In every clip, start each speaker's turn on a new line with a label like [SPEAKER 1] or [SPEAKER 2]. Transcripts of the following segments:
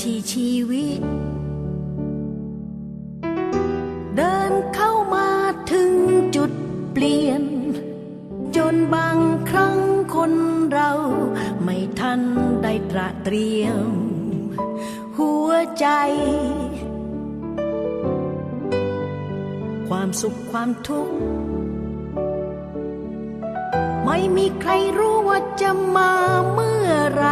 [SPEAKER 1] ที่ชีวิตเดินเข้ามาถึงจุดเปลี่ยนจนบางครั้งคนเราไม่ทันได้ตระเตรียมหัวใจความสุขความทุกข์ไม่มีใครรู้ว่าจะมาเมื่อไร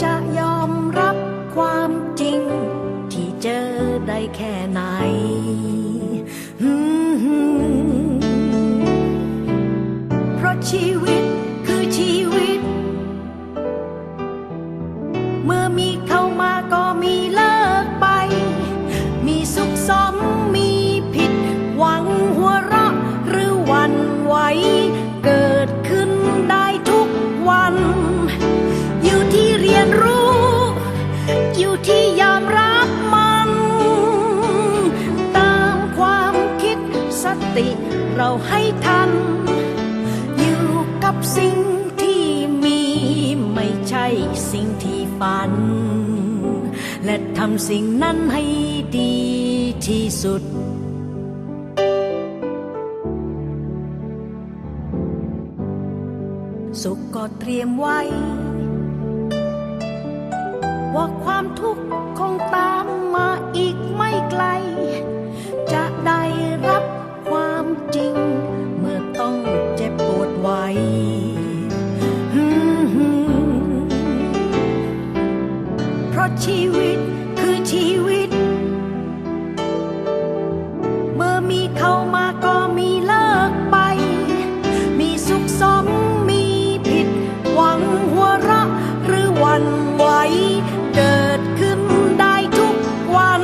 [SPEAKER 1] จะยอมรับความจริงที่เจอได้แค่ไหนเพราะชีวิตคือชีวิตเมื่อมีเข้ามาก็มีเลิกไปมีสุขสมมีผิดหวังหัวเราะหรือหวั่นไหวเกิดขึ้นได้ทุกวันอยู่ที่เรียนรู้อยู่ที่ยอมรับมันตามความคิดสติเราให้ทันอยู่กับสิ่งที่มีไม่ใช่สิ่งที่ฝันและทำสิ่งนั้นให้ดีที่สุดสุขก็เตรียมไว้ว่าความทุกข์คงตามมาอีกไม่ไกลจะได้รับความจริงเมื่อต้องเจ็บปวดไว้เพราะชีวิตคือชีวิตเมื่อมีเข้ามาก็มีเลิกไปมีสุขสมมีผิดหวังหัวเราะหรือหวั่นไหวเกิดขึ้นได้ทุกวัน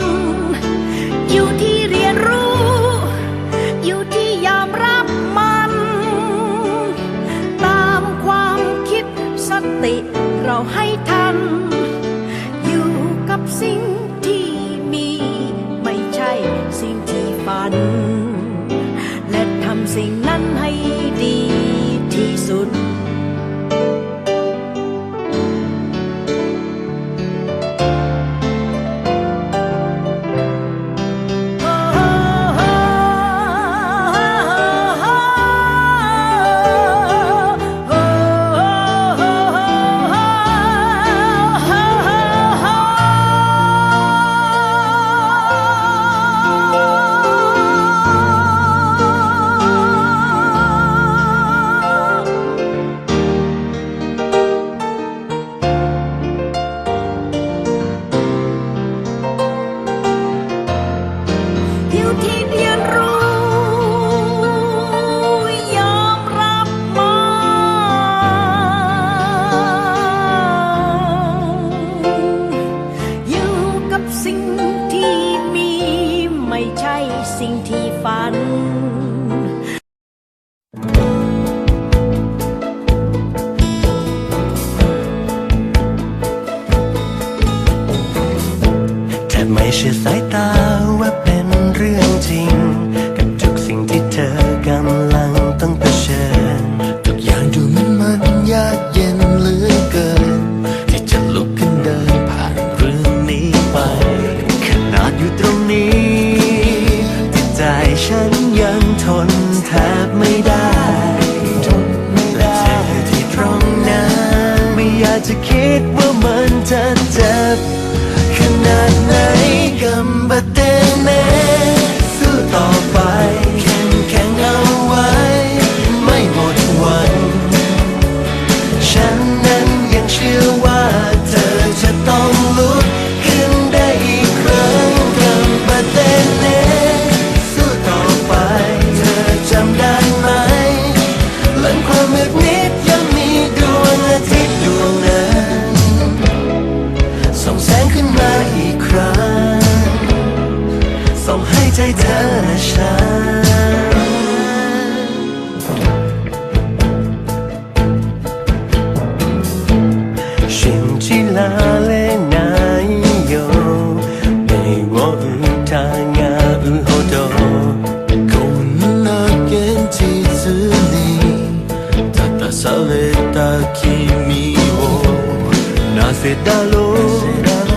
[SPEAKER 1] อยู่ที่เรียนรู้อยู่ที่ยอมรับมันตามความคิดสติเราให้ทันอยู่กับสิ่งที่มีไม่ใช่สิ่งที่ฝันและทำสิ่งนั้นให้ดีที่สุดที่เรียนรู้ยอมรับมันอยู่กับสิ่งที่มีไม่ใช่สิ่งที่ฝัน
[SPEAKER 2] แต่ไม่เชื่อสายตาว่าเป็นเรื่องจริงกับทุกสิ่งที่เธอกำลังต้องเผชิญทุกอย่างดูเหมือนมันยากเย็นเหลือเกินที่จะลุกขึ้นเดินผ่านเรื่องนี้ไปขนาดอยู่ตรงนี้จิตใจฉันยังทนแทบไม่ได้และเธอที่ตรงนั้นไม่อยากจะคิดว่ามันจะเจ็บขนาดไหนกับบัดเดเมสู้ต่อไปแข็งเอาไว้ไม่หมดวันฉันนั้นยังเชื่อว่าเธอจะต้องลุกขึ้นได้อีกครั้งกับบัดเดเมสู้ต่อไปเธอจำได้ไหมหลังความมืดมิดยังมีดวงอาทิตย์ดวงนั้นส่องแสงขึ้นมาอีกครั้งส่งให้ใจเธอและฉัน寻起了嘞那有被我与他呀与后头够那根基子里ただされた君をなぜだろう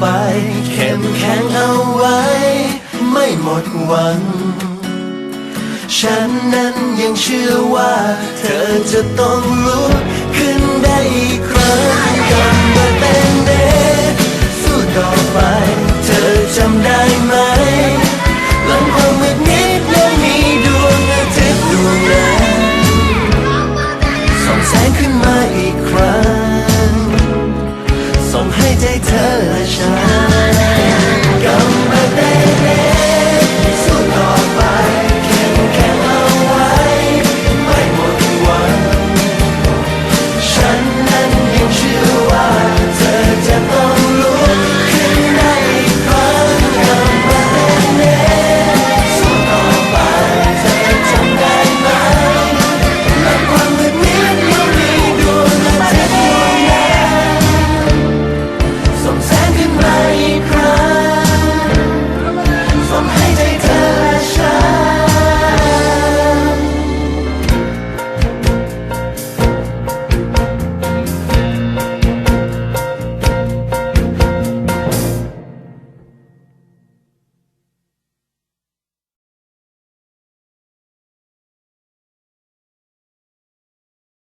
[SPEAKER 2] ไป เข้มแข็งเอาไว้ ไม่หมดหวัง ฉันนั้นยังเชื่อว่า เธอจะต้องลุกขึ้นได้อีกครั้งกลับมาเต้นเด้สู้ต่อไป เธอจำได้ไหมหลังความมืดมิดยังมีดวงอาทิตย์ดวงนั้นส่องแสงขึ้นมาอีกครั้งส่องให้ใจเธอและฉัน